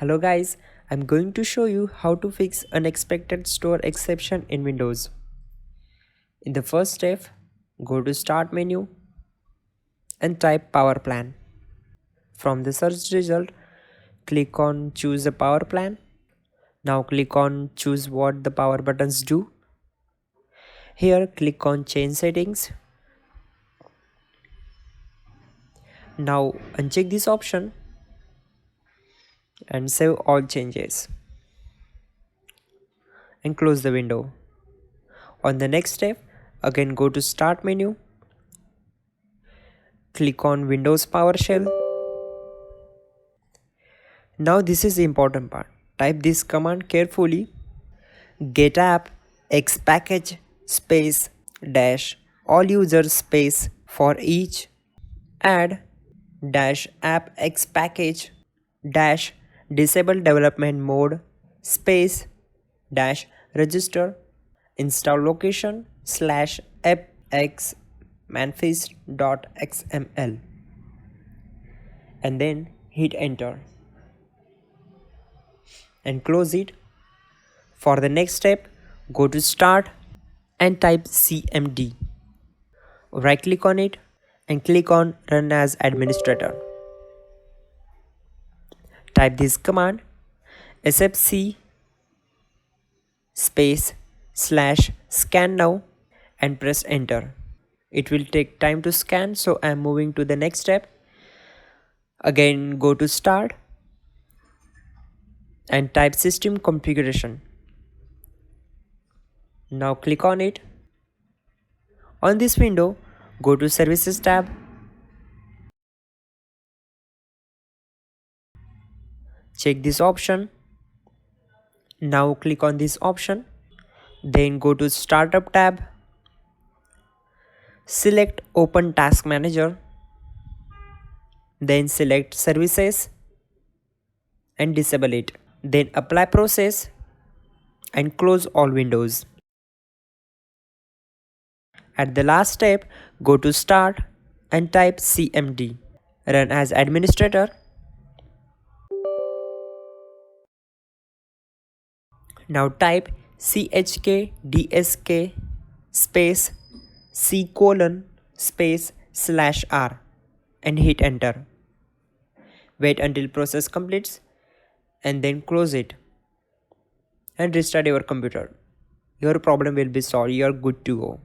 Hello guys, I'm going to show you how to fix unexpected store exception in Windows. In the first step, go to Start menu and type Power Plan. From the search result, click on Choose a Power Plan. Now click on Choose what the power buttons do. Here click on Change Settings. Now uncheck this option and save all changes and close the window. On the next step, again go to Start menu. Click on Windows PowerShell. Now this is the important part. Type this command carefully. Get app x package space dash all users space for each. Add dash app x package dash disable development mode space dash register install location slash appx manifest.xml and then hit enter and close it. For the next step, go to Start and type CMD. Right click on it and click on Run as Administrator. Type this command sfc space slash scan now and press enter. It will take time to scan, so I am moving to the next step. Again go to Start and type System Configuration. Now click on it. On this window, go to Services tab. Check this option. Now click on this option. Then go to Startup tab. Select Open Task Manager. Then select Services and disable it. Then apply process and close all windows. At the last step, go to Start and type CMD. Run as administrator. Now type chkdsk space c:/ space /r and hit enter. Wait until process completes and then close it and restart your computer. Your problem will be solved. You are good to go.